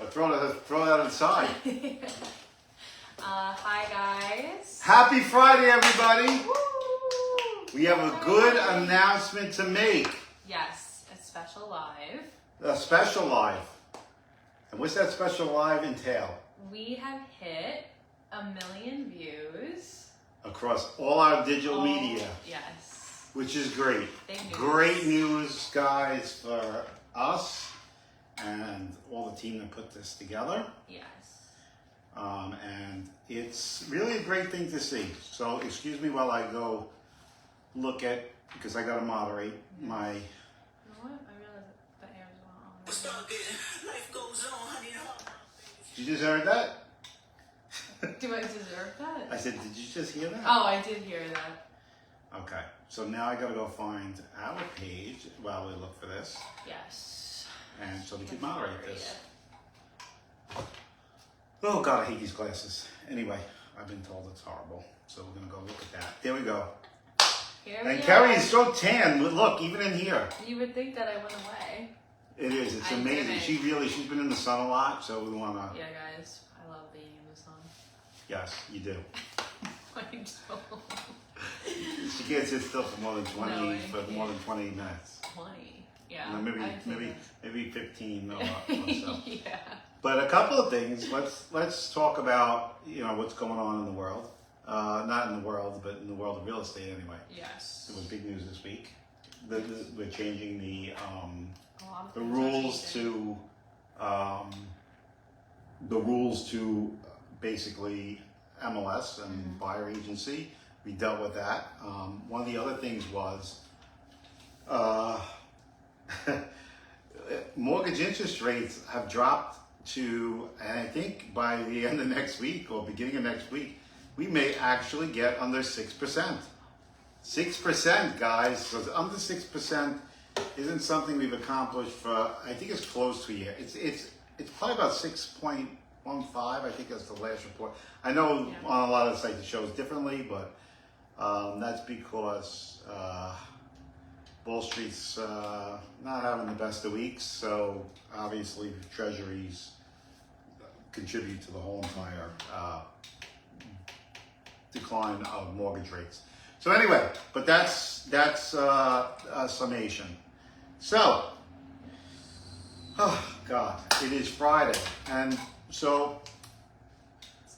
Throw that inside. Hi guys. Happy Friday, everybody. Woo! We have a good announcement to make. Yes, a special live. A special live. And what's that special live entail? We have hit 1 million views. Across all our digital media. Yes. Which is great. Big news. Great news, guys, for us and all the team that put this together. Yes. And it's really a great thing to see. So excuse me while I go look at, because I got to moderate my... You know what? I realized the air's not on. Life goes on, honey. Did you just heard that? Do I deserve that? I said, did you just hear that? Oh, I did hear that. Okay, so now I got to go find our page while we look for this. Yes. And so we can moderate this. Oh God, I hate these glasses. Anyway, I've been told it's horrible. So we're gonna go look at that. There we go. Here And we Keri are. is so tan. Look, even in here. You would think that I went away. It is. It's I amazing. didn't. She's been in the sun a lot, so we wanna. Yeah, guys, I love being in the sun. Yes, you do. I don't. She can't sit still for more than 20 No, I more than can't. 20 minutes. 20. Yeah. And then I feel maybe 15 or that. so. Yeah. But a couple of things. Let's talk about what's going on in the world. Not in the world, but in the world of real estate anyway. Yes. There was big news this week. We're changing the A lot of the things are rules changing. to basically MLS and buyer agency. We dealt with that. One of the other things was mortgage interest rates have dropped to, and I think by the end of next week or beginning of next week, we may actually get under 6%. 6%, guys. So under 6% isn't something we've accomplished for, I think it's close to a year. It's probably about 6.15, I think that's the last report. I know on a lot of sites it shows differently, but that's because Wall Street's not having the best of weeks, so obviously treasuries contribute to the whole entire decline of mortgage rates. So anyway, but that's a summation. So, oh God, it is Friday, and so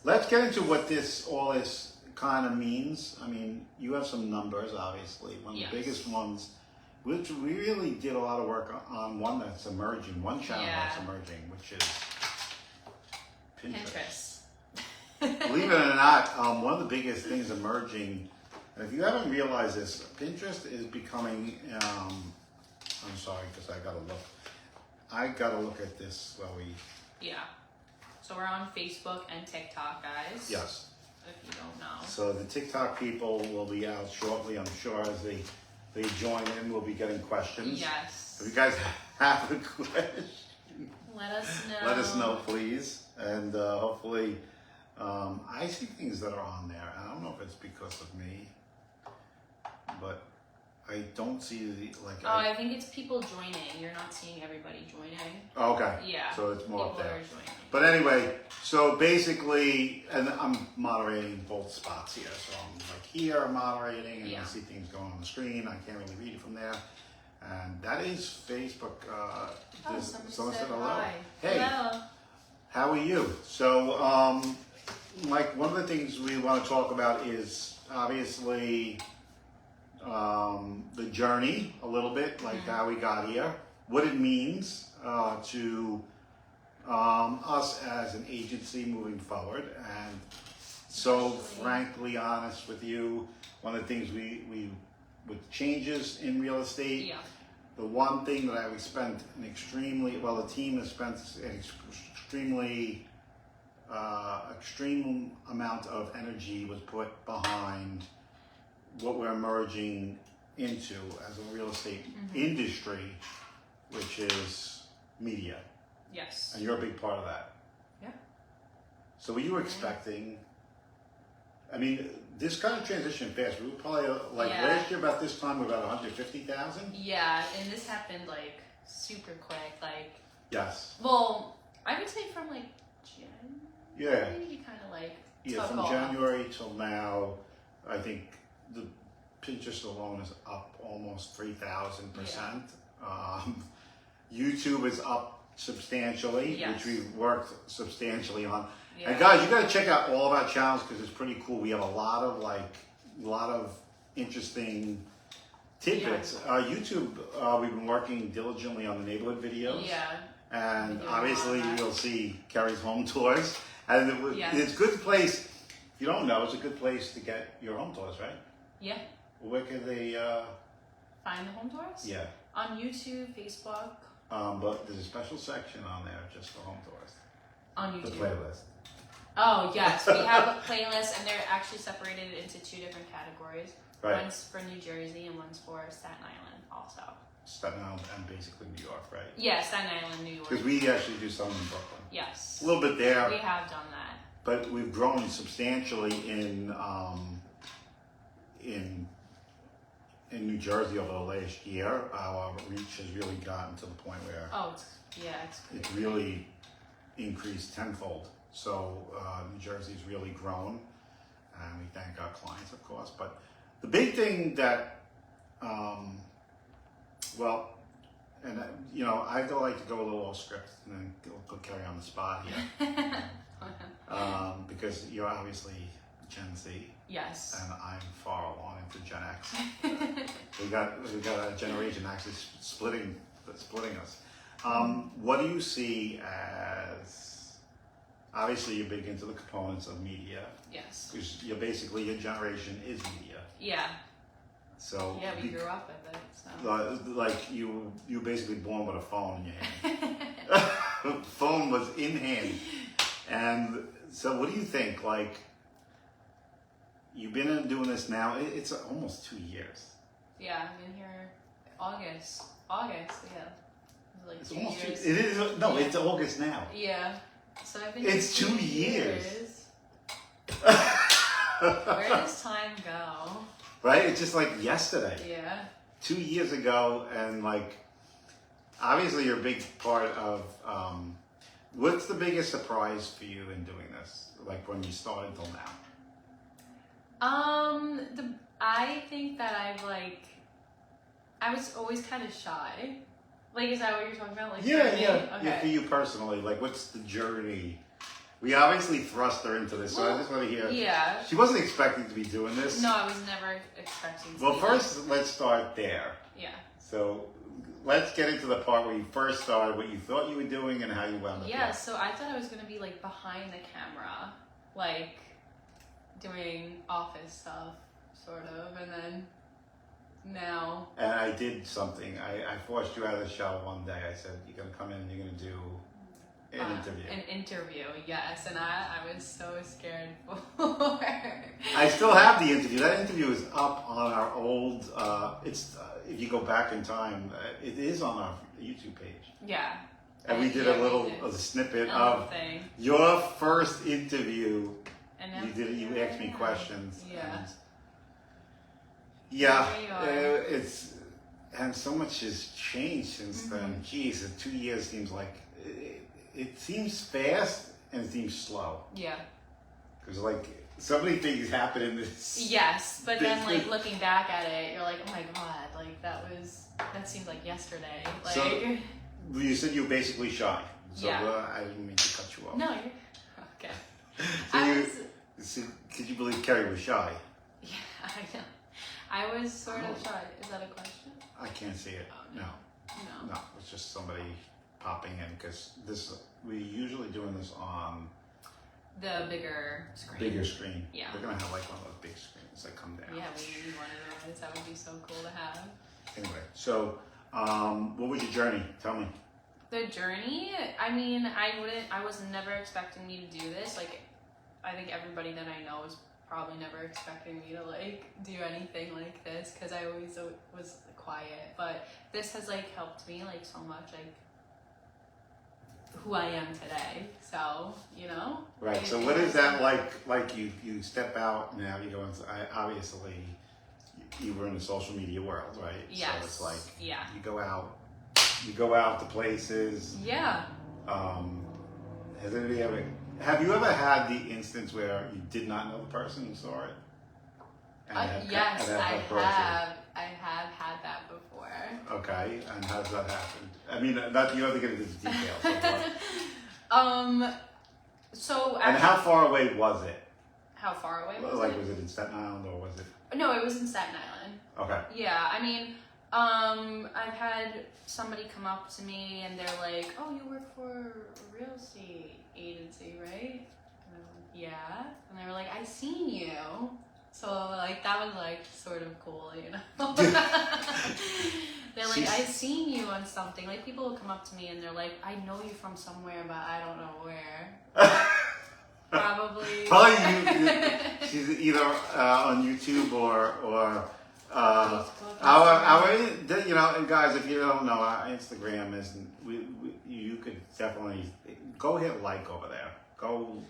let's get into what all this kind of means. I mean, you have some numbers, obviously. One of the biggest ones, which we really did a lot of work on, one that's emerging, one channel that's emerging, which is Pinterest. Believe it or not, one of the biggest things emerging, and if you haven't realized this, Pinterest is becoming, I'm sorry, because I gotta look at this while we... Yeah. So we're on Facebook and TikTok, guys. Yes. If you don't know. So the TikTok people will be out shortly, I'm sure, as they join in, we'll be getting questions. Yes. If you guys have a question, let us know. let us know, please. And hopefully, I see things that are on there. I don't know if it's because of me, but I don't see I think it's people joining. You're not seeing everybody joining. Okay. Yeah. So it's more up people there. are joining. But anyway, so basically, and I'm moderating both spots here. So I'm like here, I'm moderating, and I see things going on the screen. I can't really read it from there. And that is Facebook. Someone said hello. hi. Hey, hello. how are you? So, like one of the things we want to talk about is obviously the journey a little bit, like how we got here, what it means to us as an agency moving forward. And so frankly honest with you, one of the things we with changes in real estate, the one thing that I would spend the team has spent an extreme amount of energy was put behind what we're merging into as a real estate industry, which is media. Yes. And you're a big part of that. Yeah. So were you expecting, I mean, this kind of transition fast. We were probably last year about this time, we were about 150,000. Yeah, and this happened like super quick. Like, Yes. well, I would say from like Yeah. January, you kind of like Yeah, took from off. January till now, I think the Pinterest alone is up almost 3,000%. YouTube is up substantially, Yes. which we've worked substantially on. Yeah. And guys, you got to check out all of our channels because it's pretty cool. We have a lot of interesting tidbits. YouTube, we've been working diligently on the neighborhood videos. Yeah. And doing obviously all that. you'll see Keri's home tours. And it's a good place, if you don't know, it's a good place to get your home tours, right? Yeah. Where can they, Find the home tours? yeah. On YouTube, Facebook, But there's a special section on there just for home tours. on The YouTube. playlist. Oh, yes. We have a playlist, and they're actually separated into 2 different categories. Right. One's for New Jersey and one's for Staten Island also. Staten Island and basically New York, right? Yeah, Staten Island, New York. Because we actually do some in Brooklyn. Yes. A little bit there. We have done that. But we've grown substantially in New Jersey over the last year. Our reach has really gotten to the point where Oh, it's crazy. really increased tenfold. So New Jersey's really grown, and we thank our clients, of course. But the big thing that, I'd like to go a little off script and then put Keri on the spot here. Because you're obviously Gen Z, Yes. and I'm far along into Gen X. we got a generation actually splitting us. What do you see as? Obviously, you're big into the components of media Yes. because your generation is media. Yeah. So Yeah, we grew up with it. So. like you basically born with a phone in your hand. Phone was in hand. And so what do you think? Like, you've been doing this now, it's almost 2 years. Yeah, I've been here August, yeah. It was like 2 Almost years. it is, no, it's August now. Yeah. So I've been It's here 2 years. Where does time go? Right? It's just like yesterday. Yeah. 2 years ago, and like, obviously you're a big part of, what's the biggest surprise for you in doing this? Like when you started till now? I think that I was always kind of shy. Like, is that what you're talking about? Like, Yeah. Okay. Yeah, for you personally, like what's the journey? We obviously thrust her into this, so I just want to hear. Yeah. She wasn't expecting to be doing this. No, I was never expecting to. Well, be first, let's start there. Yeah. So, let's get into the part where you first started, what you thought you were doing, and how you wound up. Yeah, doing. so I thought I was gonna be like behind the camera, like doing office stuff, sort of, and then now. And I did something. I forced you out of the show one day. I said, "You're gonna come in. and You're gonna do an interview." An interview, yes, and I was so scared for. I still have the interview. That interview is up on our old. It's if you go back in time, it is on our YouTube page. Yeah. And we did Yeah, a little we did. a snippet A of little thing. your first interview. And You did. You asked me questions. Yeah. And yeah. There you are. And so much has changed since then. Geez, 2 years seems like it seems fast and it seems slow. Yeah. Because like so many things happen in this. Yes, but then this- like looking back at it, you're like, oh my god, like that seemed like yesterday. Like. So- You said you were basically shy. So Yeah. I didn't mean to cut you off. No, you're okay. So so could you believe Keri was shy? Yeah, I know. I was sort of shy. Is that a question? I can't see it. Oh, No. No. No, it's just somebody popping in because we're usually doing this on The bigger screen. bigger screen. Yeah. We're gonna have like one of those big screens that come down. Yeah, we need one of those. That would be so cool to have. Anyway, so what was your journey? Tell me. The journey, I mean, I was never expecting me to do this. Like, I think everybody that I know is probably never expecting me to like do anything like this because I always was quiet. But this has like helped me like so much, like who I am today. So, you know. Right. So what is that like? Like you step out now. You go into. Obviously, you were in the social media world, right? Yes. So it's like Yeah. you go out. You go out to places. Yeah. Has anybody ever? Have you ever had the instance where you did not know the person and saw it? Yes, I have. I have had that before. Okay, and how does that happen? I mean, not you have to get into the details. So. And how far away was it? How far away was like, it? was it in Staten Island or was it? No, it was in Staten Island. Okay. Yeah, I mean, I've had somebody come up to me and they're like, "Oh, you work for a real estate agency, right?" And I'm like, "Yeah." And they were like, "I seen you." So like that was like sort of cool, you know. They're like, "I seen you on something." Like people will come up to me and they're like, "I know you from somewhere, but I don't know where." Probably. She's either on YouTube or our you know, and guys, if you don't know, our Instagram isn't. You could definitely go hit like over there. Go.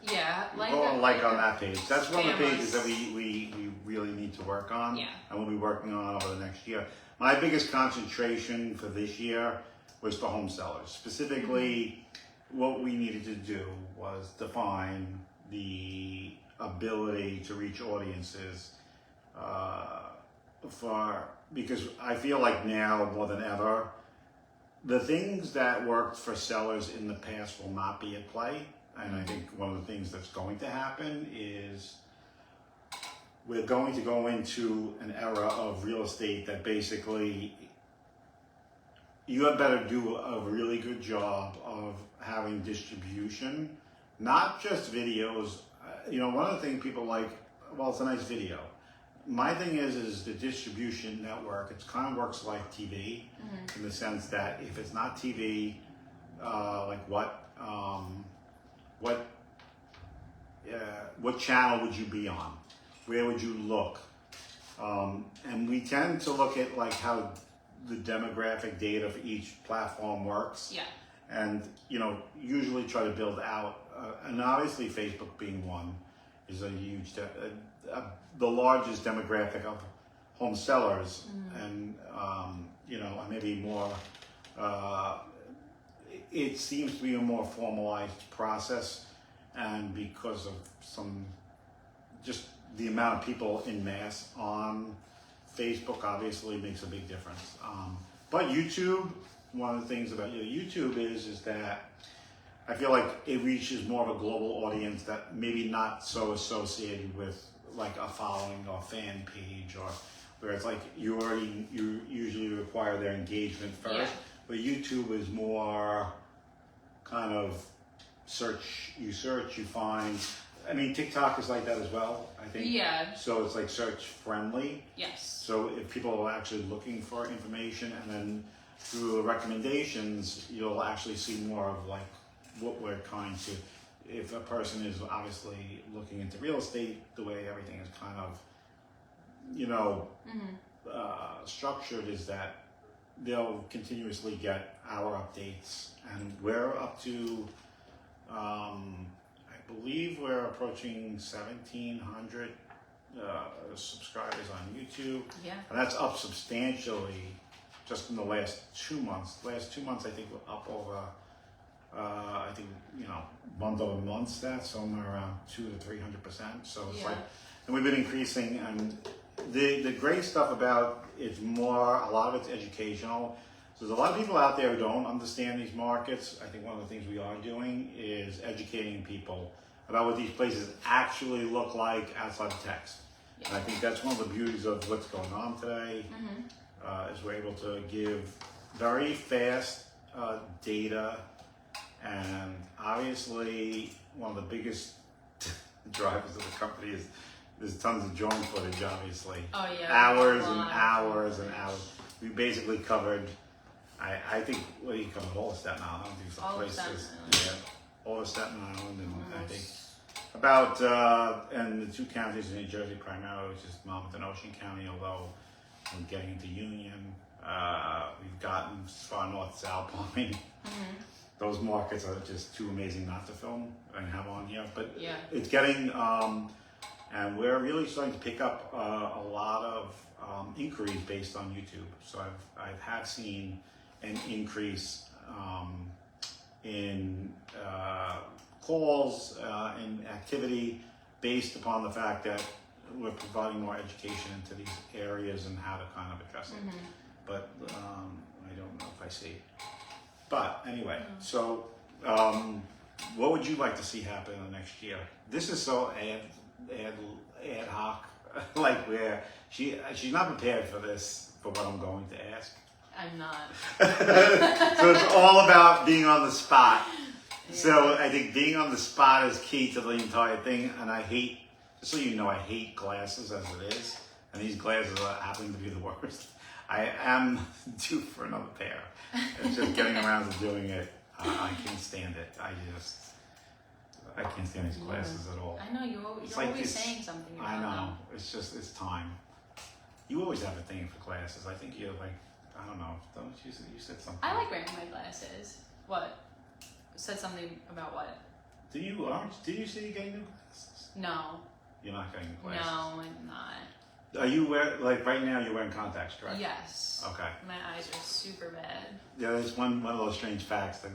Yeah, like on that page. That's one of the pages that we really need to work on. Yeah. And we'll be working on over the next year. My biggest concentration for this year was for home sellers. Specifically, what we needed to do was define the ability to reach audiences because I feel like now more than ever, the things that worked for sellers in the past will not be at play. And I think one of the things that's going to happen is we're going to go into an era of real estate that basically you had better do a really good job of having distribution, not just videos. You know, one of the things people like, well, it's a nice video. My thing is the distribution network. It kind of works like TV in the sense that if it's not TV, like what channel would you be on? Where would you look? And we tend to look at like how the demographic data for each platform works. Yeah. And, you know, usually try to build out, and obviously Facebook being one is a huge, the largest demographic of home sellers. And, you know, maybe more, it seems to be a more formalized process. And because of just the amount of people in mass on Facebook obviously makes a big difference. But YouTube, one of the things about YouTube is that I feel like it reaches more of a global audience that maybe not so associated with like a following or fan page, or where it's like you usually require their engagement first. Yeah. But YouTube is more kind of you find. I mean, TikTok is like that as well, I think. Yeah. So it's like search friendly. Yes. So if people are actually looking for information, and then through the recommendations, you'll actually see more of like what we're trying to. If a person is obviously looking into real estate, the way everything is kind of, you know, structured is that they'll continuously get our updates, and we're up to. I believe we're approaching 1,700 subscribers on YouTube. Yeah. And that's up substantially just in the last 2 months. The last 2 months, I think we're up over, I think, you know, month-over-month stats, somewhere around 200 to 300%. So it's like, and we've been increasing. And the great stuff about it's more, a lot of it's educational. So there's a lot of people out there who don't understand these markets. I think one of the things we are doing is educating people about what these places actually look like outside of text. Yeah. And I think that's one of the beauties of what's going on today, is we're able to give very fast data, and obviously one of the biggest drivers of the company is there's tons of drone footage, obviously. Oh yeah. Hours and hours and hours. We basically covered, I think, well, you covered all of Staten Island. I don't think some all places. Yeah, all of Staten Island, and I think about, and the two counties in New Jersey primarily, which is Monmouth and Ocean County, although we're getting into Union. We've gotten as far north-south. I mean, those markets are just too amazing not to film and have on here. But it's getting, and we're really starting to pick up a lot of inquiries based on YouTube. So I have seen an increase in calls and activity based upon the fact that we're providing more education into these areas and how to kind of address it. But I don't know if I see. But anyway, so what would you like to see happen in the next year? This is so ad hoc, like where she's not prepared for this, for what I'm going to ask. I'm not. So it's all about being on the spot. Yeah. So I think being on the spot is key to the entire thing. And I hate, just so you know, I hate glasses as it is. And these glasses happen to be the worst. I am due for another pair. It's just getting around to doing it. I can't stand it. I can't stand these glasses at all. I know, you're like always this, saying something about I know. them. It's time. You always have a thing for glasses. I think you're like, I don't know. Don't you said something? I like wearing my glasses. What? Said something about what? Did you say you're getting new glasses? No. You're not getting new glasses? No, I'm not. Are you like right now you're wearing contacts, correct? Yes. Okay. My eyes are super bad. Yeah, there's one of those strange facts that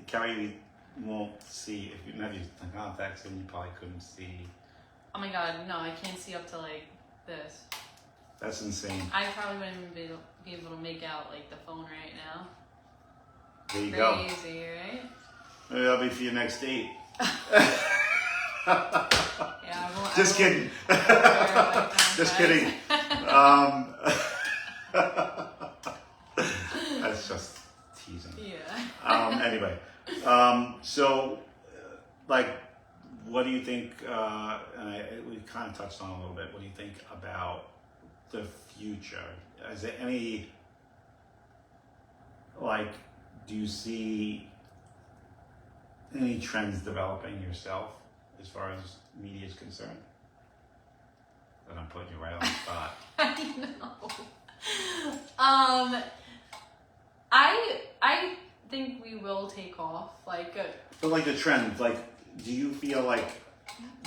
Keri won't see. If you never used the contacts, then you probably couldn't see. Oh my god, no, I can't see up to like this. That's insane. I probably wouldn't even be able to make out like the phone right now. There you go. Crazy, right? Maybe that'll be for your next date. Yeah, I won't. Just kidding. Just kidding. That's just teasing. Yeah. Anyway, so like, what do you think? And we kind of touched on it a little bit. What do you think about the future? Is there any like? Do you see any trends developing yourself as far as media is concerned? That I'm putting you right on the spot. I know. I think we will take off. Like, But like the trend, like, do you feel like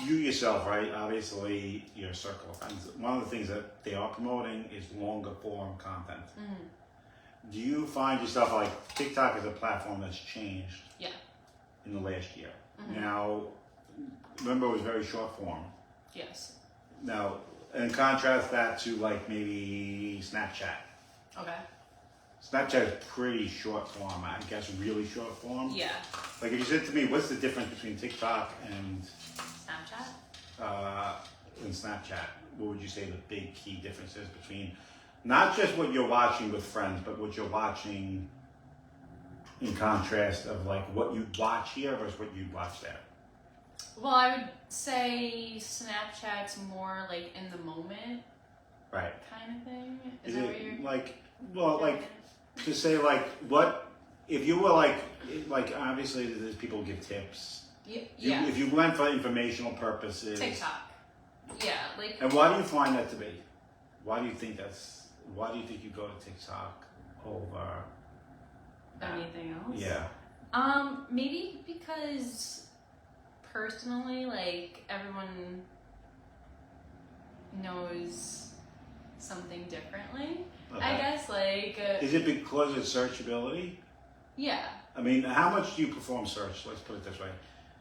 you yourself, right? Obviously, your circle of friends. One of the things that they are promoting is longer form content. Do you find yourself like TikTok is a platform that's changed? Yeah. In the last year. Now, remember it was very short form. Yes. Now, and contrast that to like maybe Snapchat. Okay. Snapchat is pretty short form, I guess, really short form. Yeah. Like if you said to me, what's the difference between TikTok and Snapchat? What would you say the big key difference is between not just what you're watching with friends, but what you're watching in contrast of like what you watch here versus what you watch there? Well, I would say Snapchat's more like in the moment, right? Kind of thing. Is that it what you're like? Well, like to say like what if you were like obviously there's people who give tips. Yeah. If you went for informational purposes. TikTok. Yeah, like. And why do you find that to be? Why do you think you go to TikTok over Anything else? Yeah. Maybe because personally, like everyone knows something differently. Okay. I guess like. Is it because of searchability? Yeah. I mean, how much do you perform search? Let's put it this way.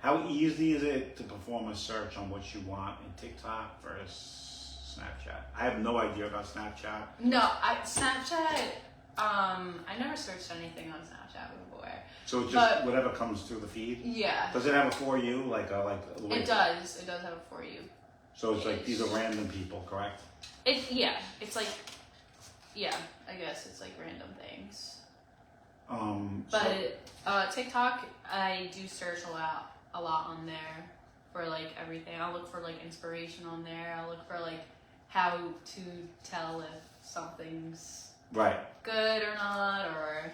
How easy is it to perform a search on what you want in TikTok versus Snapchat? I have no idea about Snapchat. No, Snapchat. I never searched anything on Snapchat before. So it's just whatever comes through the feed. Yeah. Does it have a for you like? It does. It does have a for you. So it's like these are random people, correct? It's like, yeah. I guess it's like random things. But TikTok, I do search a lot on there for like everything. I'll look for like inspiration on there. I'll look for like how to tell if something's right good or not, or.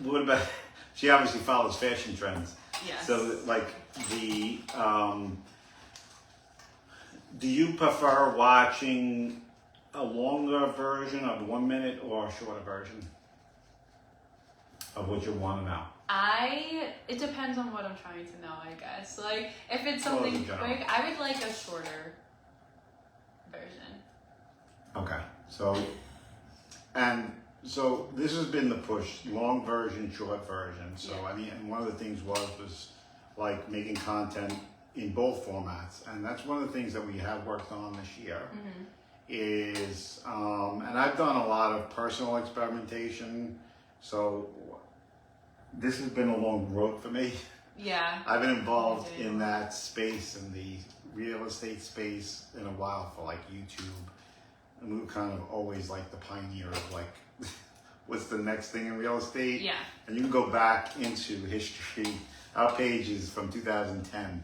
What about? She obviously follows fashion trends. Yes. So like the do you prefer watching a longer version of 1 minute or a shorter version of what you want to know? It depends on what I'm trying to know, I guess. Like, if it's something quick, I would like a shorter version. Okay. So, and so this has been the push, long version, short version. So Yeah. I mean, and one of the things was like making content in both formats, and that's one of the things that we have worked on this year. Mm-hmm. Is and I've done a lot of personal experimentation, so this has been a long road for me. Yeah. I've been involved in that space, in the real estate space, in a while for like YouTube, and we were kind of always like the pioneer of like what's the next thing in real estate. Yeah. And you can go back into history, our pages from 2010,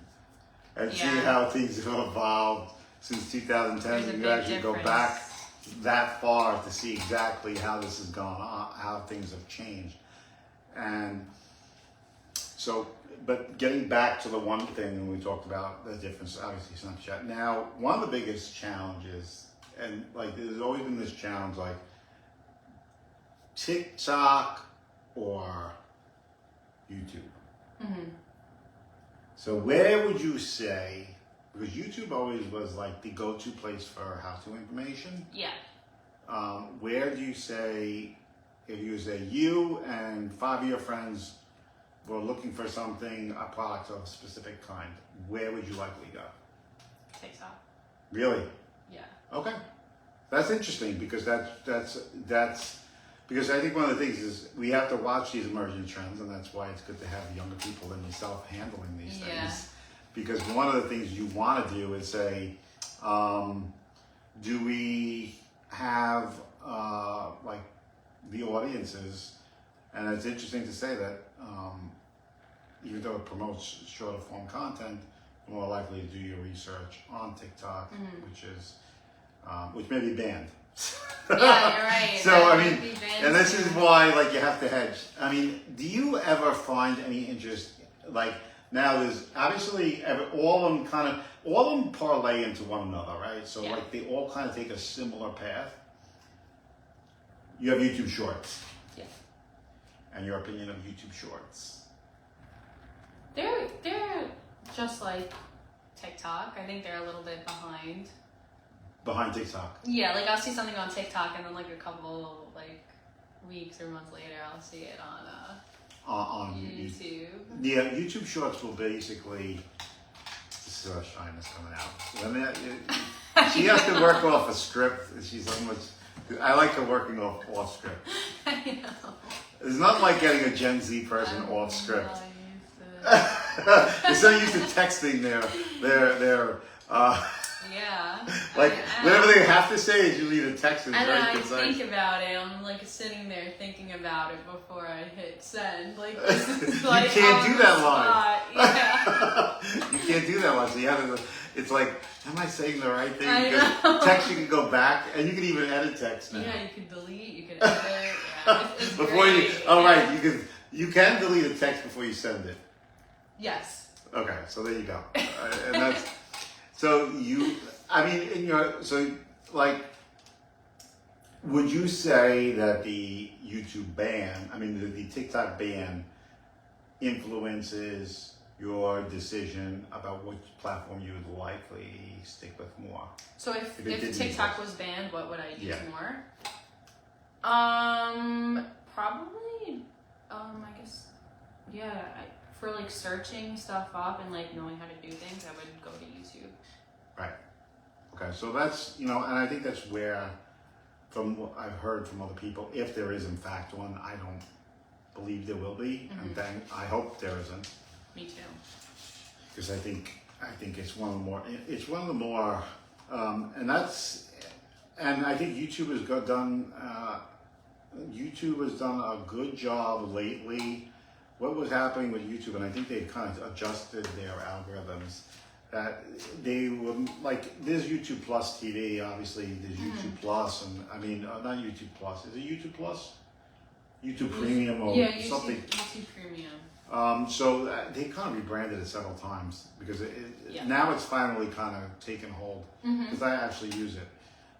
and see how things have evolved since 2010. There's a You can big actually go difference. back that far to see exactly how this has gone on, how things have changed. And so, but getting back to the one thing we talked about, the difference, obviously Snapchat. Now, one of the biggest challenges, and like there's always been this challenge, like TikTok or YouTube. Mm-hmm. So where would you say, because YouTube always was like the go-to place for how-to information. Yeah. Where do you say, if you say you and 5 of your friends were looking for something, a product of a specific kind, where would you likely go? TikTok. Really? Yeah. Okay. That's interesting because that's because I think one of the things is we have to watch these emerging trends, and that's why it's good to have younger people than yourself handling these things. Because one of the things you want to do is say, do we have like the audiences? And it's interesting to say that even though it promotes shorter form content, you're more likely to do your research on TikTok, which may be banned. Yeah, you're right. So That I might mean, be banned and this too. is why like you have to hedge. I mean, do you ever find any interest like? Now there's obviously all of them parlay into one another, right? So like they all kind of take a similar path. You have YouTube Shorts. Yeah. And your opinion of YouTube Shorts? They're just like TikTok. I think they're a little bit behind. Behind TikTok. Yeah, like I'll see something on TikTok and then like a couple like weeks or months later I'll see it on YouTube. Yeah, YouTube Shorts will basically. This is our shyness coming out. She has to work off a script. She's almost. I like her working off script. I know. It's not like getting a Gen Z person off script. Nice. They're so used to texting their Yeah. like whatever they have to say is usually the text is And very then I concise. think about it. I'm like sitting there thinking about it before I hit send. Like this is like you can't on do the that spot. live. Yeah. You can't do that live. So you have to. It's like, am I saying the right thing? I Because know. text you can go back, and you can even edit text now. Yeah, you can delete. You can edit. Yeah, it's Before great. you, oh right, you can delete a text before you send it. Yes. Okay, so there you go. And that's so you. I mean, like, would you say that the YouTube ban, the TikTok ban, influences your decision about which platform you would likely stick with more? So if didn't TikTok exist. was banned, what would I use Yeah. more? Probably. I guess. Yeah. For like searching stuff up and like knowing how to do things, I would go to YouTube. Right. Okay, so that's, and I think that's where, from what I've heard from other people, if there is in fact one, I don't believe there will be, and then I hope there isn't, Me too. because I think it's one of the more, and I think YouTube has done a good job lately. What was happening with YouTube, and I think they've kind of adjusted their algorithms, that they were like, there's YouTube Plus TV, obviously there's YouTube Plus, and not YouTube Plus, is it YouTube Plus? YouTube Premium or something. YouTube Premium. So they kind of rebranded it several times because now it's finally kind of taken hold, because I actually use it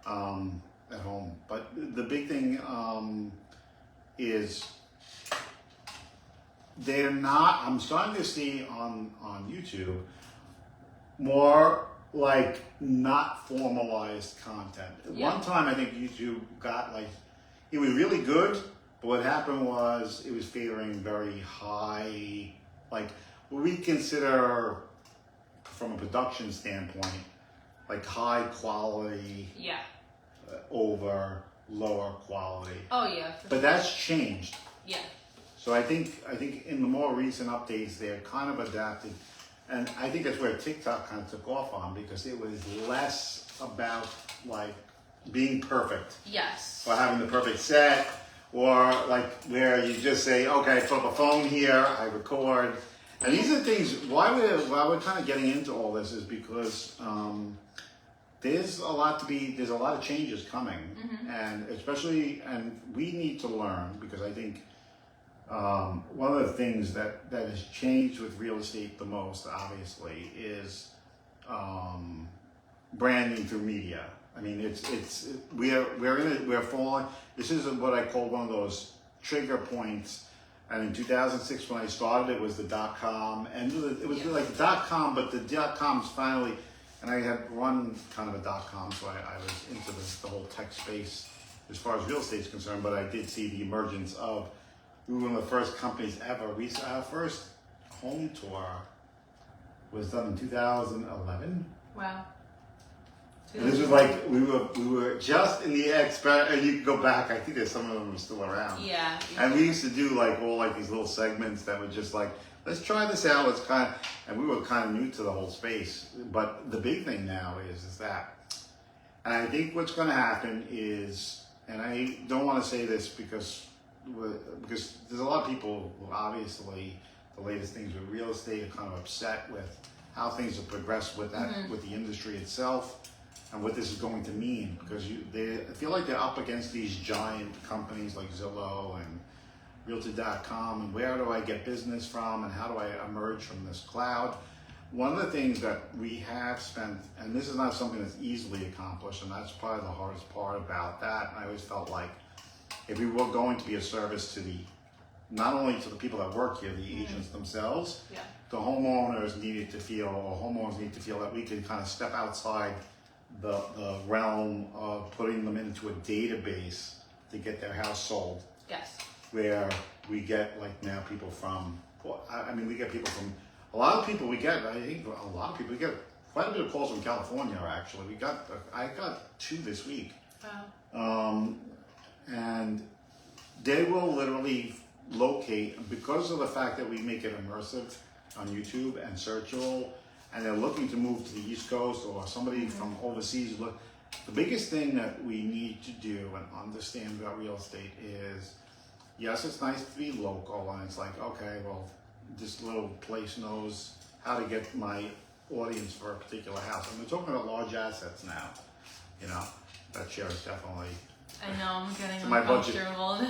at home. But the big thing is they're not. I'm starting to see on YouTube more like not formalized content. Yeah. One time I think YouTube got like, it was really good, but what happened was it was favoring very high, like what we consider from a production standpoint, like high quality Yeah. over lower quality. Oh yeah. But that's changed. Yeah. So I think in the more recent updates, they're kind of adapted, and I think that's where TikTok kind of took off on, because it was less about like being perfect Yes. or having the perfect set, or like where you just say, okay, put up a phone here, I record. And these are things, why we're kind of getting into all this is because there's a lot of changes coming, and especially, and we need to learn, because I think one of the things that has changed with real estate the most, obviously, is branding through media. I mean, we're falling. This is what I call one of those trigger points. And in 2006, when I started, it was the .com, and it was like .com, but the .com's finally, and I had run kind of a .com, so I was into the whole tech space as far as real estate is concerned. But I did see the emergence of, we were one of the first companies ever. Our first home tour was done in 2011. Wow. And this was like, we were just in the and you can go back, I think there's some of them are still around. Yeah. And we used to do like all like these little segments that were just like, let's try this out, and we were kind of new to the whole space. But the big thing now is that, and I think what's going to happen is, and I don't want to say this because there's a lot of people who obviously, the latest things with real estate are kind of upset with how things have progressed with that, with the industry itself, and what this is going to mean, because they feel like they're up against these giant companies like Zillow and Realtor.com, and where do I get business from, and how do I emerge from this cloud? One of the things that we have spent, and this is not something that's easily accomplished, and that's probably the hardest part about that, and I always felt like if we were going to be a service to not only to the people that work here, the agents themselves, the homeowners need to feel that we can kind of step outside the realm of putting them into a database to get their house sold. Yes. Where we get like now people from, we get people from, a lot of people we get quite a bit of calls from California actually. I got 2 this week. Wow. And they will literally locate, because of the fact that we make it immersive on YouTube and searchable, and they're looking to move to the East Coast, or somebody from overseas. The biggest thing that we need to do and understand about real estate is, yes, it's nice to be local, and it's like, okay, well, this little place knows how to get my audience for a particular house. And we're talking about large assets now, that chair is definitely, I know, I'm getting my budget. uncomfortable.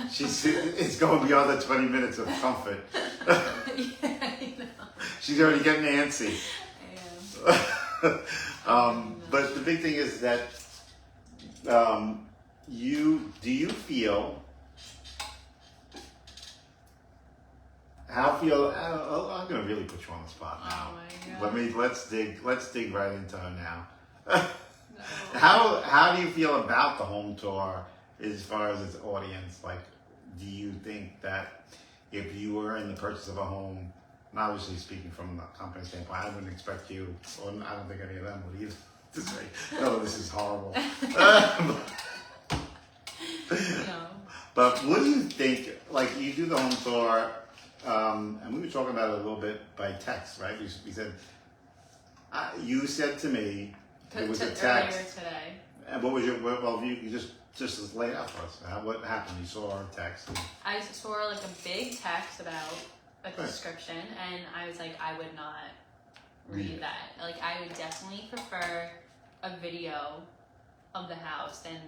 It's going beyond the 20 minutes of comfort. Yeah, I know. She's already getting antsy. I am. But the big thing is that do you feel, I'm going to really put you on the spot now. Oh my God. Let's dig right into her now. No. How do you feel about the home tour as far as its audience? Like, do you think that if you were in the purchase of a home, and obviously speaking from the company standpoint, I wouldn't expect you, or I don't think any of them would either, to say, no, this is horrible. No. But what do you think, like you do the home tour, and we were talking about it a little bit by text, right? We said, you said to me, it was a text. Earlier today. And what was you just lay it out for us. What happened? You saw our text. I saw like a big text about a description, and I was like, I would not read that. Like, I would definitely prefer a video of the house than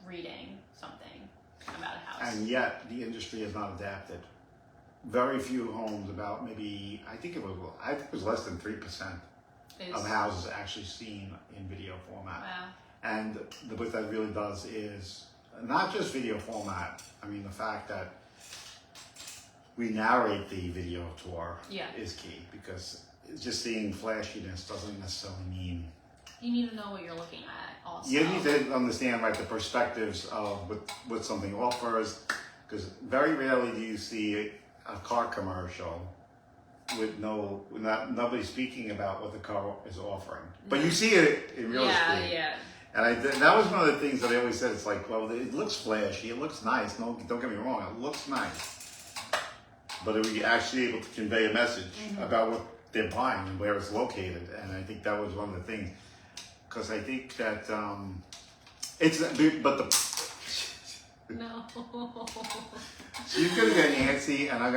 reading something about a house. And yet, the industry has not adapted. Very few homes, about maybe, I think it was less than 3% of houses actually seen in video format. Wow. And what that really does is not just video format. I mean, the fact that we narrate the video tour is key, because just seeing flashiness doesn't necessarily mean you need to know what you're looking at also. You need to understand like the perspectives of what something offers, because very rarely do you see a car commercial with nobody speaking about what the car is offering. But you see it in real estate. Yeah. And that was one of the things that I always said. It's like, well, it looks flashy, it looks nice. No, don't get me wrong, it looks nice. But are we actually able to convey a message about what they're buying and where it's located? And I think that was one of the things. Because I think that No. She's gonna get antsy, and I'm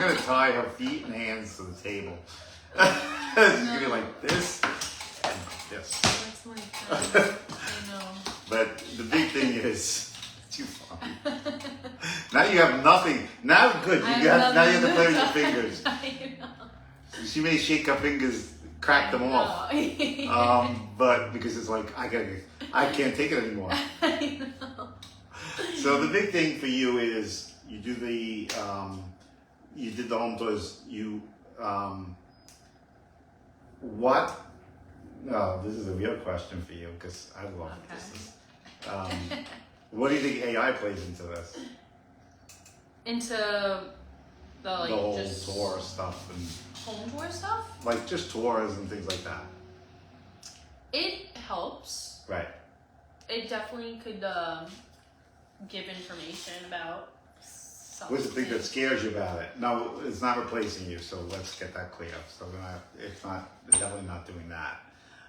gonna tie her feet and hands to the table. She's gonna be like this and like this. That's my friend. I know. But the big thing is, too funny. Now you have nothing. Now good. Now you have to play with your fingers. I know. She may shake her fingers, crack them off. But because it's like I can't take it anymore. I know. So the big thing for you is you do the you did the home tours. What? No, this is a real question for you because I love this. What do you think AI plays into this? Into the whole just tour stuff and home tour stuff? like just tours and things like that. It helps. Right. It definitely could give information about something. What's the thing that scares you about it? No, it's not replacing you, so let's get that clear. So it's definitely not doing that.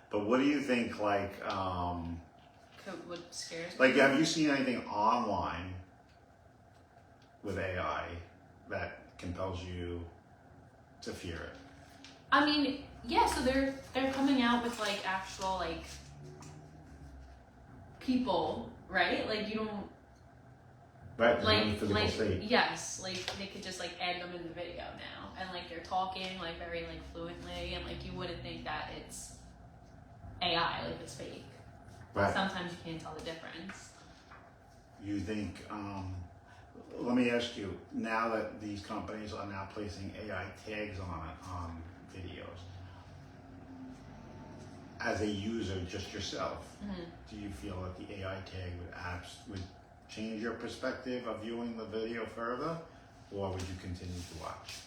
But what do you think, like, What scares me? like, have you seen anything online with AI that compels you to fear it? I mean, yeah, so they're coming out with like actual like people, right? Like you don't Right, like physical state. yes, like they could just like add them in the video now, and like they're talking like very like fluently, and like you wouldn't think that it's AI, like it's fake. Right. Sometimes you can't tell the difference. You think, let me ask you, now that these companies are now placing AI tags on videos, as a user, just yourself, do you feel that the AI tag would change your perspective of viewing the video further, or would you continue to watch?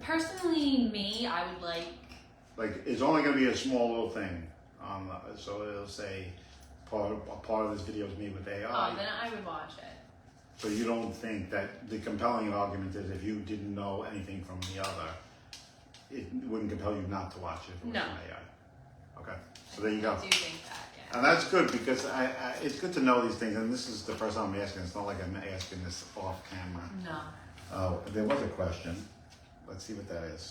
Personally, me, I would like it's only going to be a small little thing on so it'll say part of this video is made with AI. Oh, then I would watch it. So you don't think that the compelling argument is if you didn't know anything from the other, it wouldn't compel you not to watch it if it was from AI? Okay, so there you go. I do think that, yeah. And that's good because it's good to know these things, and this is the first time I'm asking. It's not like I'm asking this off camera. No. There was a question. Let's see what that is.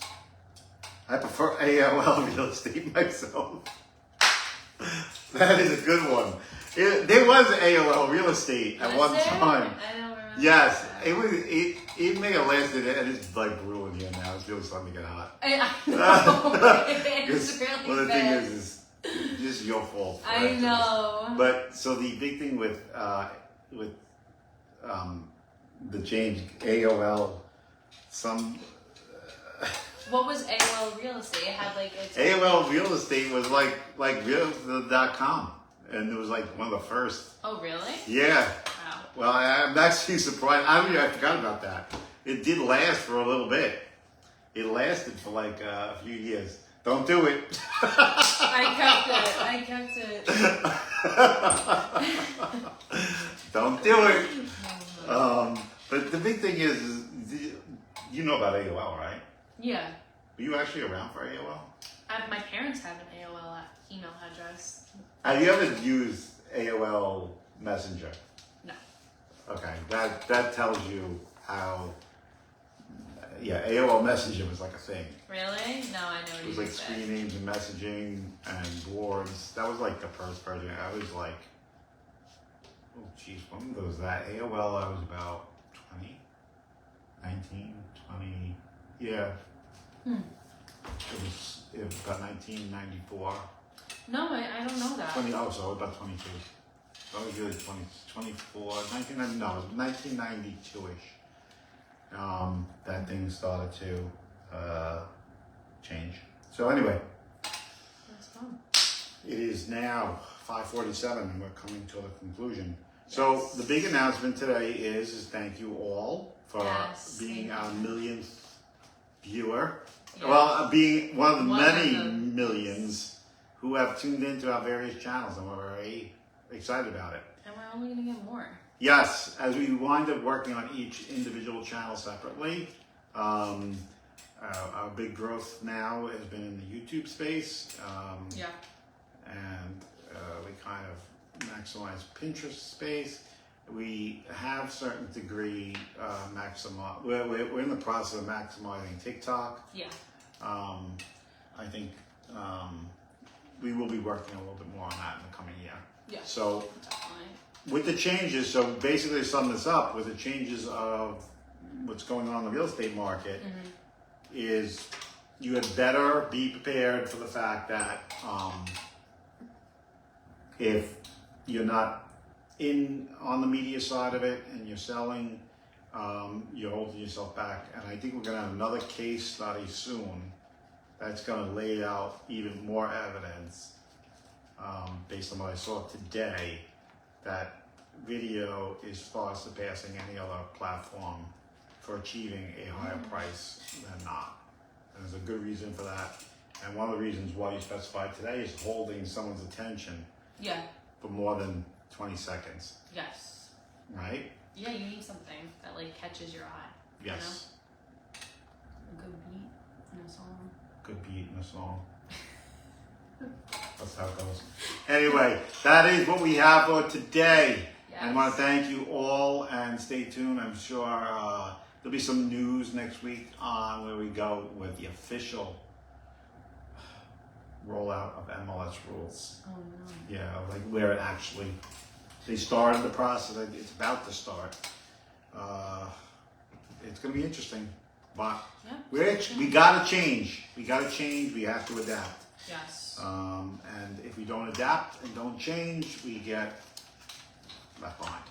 I prefer AOL real estate myself. That is a good one. There was AOL real estate at one time. I don't remember. Yes, it was. It may have lasted, and it's like brutal in here now. It's really starting to get hot. I know. It's really well, the bad. thing is just your fault. I know. But so the big thing with the change AOL, What was AOL real estate? It had like its AOL real estate was like real.com, and it was like one of the first. Oh really? Yeah. Wow. Well, I'm actually surprised. I forgot about that. It did last for a little bit. It lasted for like a few years. Don't do it. I kept it. Don't do it. But the big thing is you know about AOL, right? Yeah. Were you actually around for AOL? My parents have an AOL email address. Have you ever used AOL Messenger? No. Okay, that tells you how. Yeah, AOL Messenger was like a thing. Really? No, I know what It was you like said. screen names and messaging and boards. That was like the first version. I was like, oh geez, when was that? AOL, I was about 20, 19, 20, yeah. It was about 1994. No, I don't know that. 20, oh, so about 22. I was really 20, 24, 1990, no, it was 1992-ish. That thing started to change. So anyway, That's fun. it is now 5:47 and we're coming to the conclusion. So the big announcement today is thank you all for being our millionth viewer. Yes. Well, being one of the One many of the- millions who have tuned into our various channels, and we're very excited about it. And we're only going to get more. Yes, as we wind up working on each individual channel separately, our big growth now has been in the YouTube space. Yeah. And we kind of maximize Pinterest space. We have certain degree we're in the process of maximizing TikTok. Yeah. I think we will be working a little bit more on that in the coming year. Yeah. So Definitely. with the changes, so basically to sum this up, with the changes of what's going on in the real estate market, is you had better be prepared for the fact that if you're not on the media side of it and you're selling, you're holding yourself back. And I think we're going to have another case study soon that's going to lay out even more evidence based on what I saw today, that video is far surpassing any other platform for achieving a higher price than not. And there's a good reason for that. And one of the reasons why you specified today is holding someone's attention Yeah. for more than 20 seconds, Yes. right? Yeah, you need something that like catches your eye. Yes. You know? A good beat in a song. Good beat in a song. That's how it goes. Anyway, that is what we have for today. Yes. I want to thank you all and stay tuned. I'm sure there'll be some news next week on where we go with the official rollout of MLS rules. Oh no. Yeah, like where it actually, they started the process, it's about to start. It's going to be interesting, but Yeah. we got to change. We have to adapt. Yes. And if we don't adapt and don't change, we get left behind.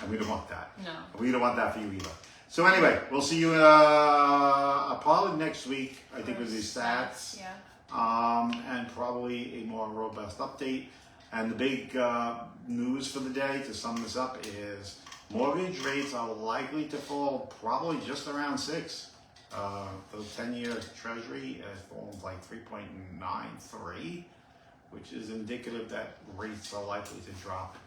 And we don't want that. No. We don't want that for you either. So anyway, we'll see you probably next week, I think, with these stats. Yeah. And probably a more robust update. And the big news for the day, to sum this up, is mortgage rates are likely to fall probably just around 6. The 10-year Treasury has fallen like 3.93, which is indicative that rates are likely to drop.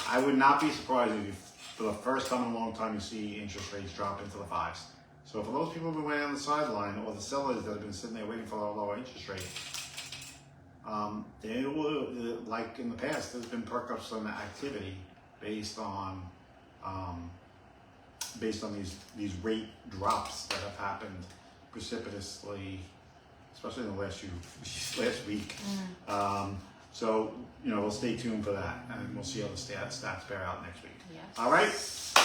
I would not be surprised if for the first time in a long time you see interest rates drop into the 5s. So for those people who've been waiting on the sideline, or the sellers that have been sitting there waiting for a lower interest rate, they will, like in the past, there's been perk ups on activity based on these rate drops that have happened precipitously, especially in the last week. So we'll stay tuned for that, and we'll see how the stats bear out next week. Yes. All right.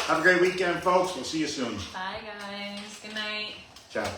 Have a great weekend, folks. We'll see you soon. Bye, guys. Good night. Ciao.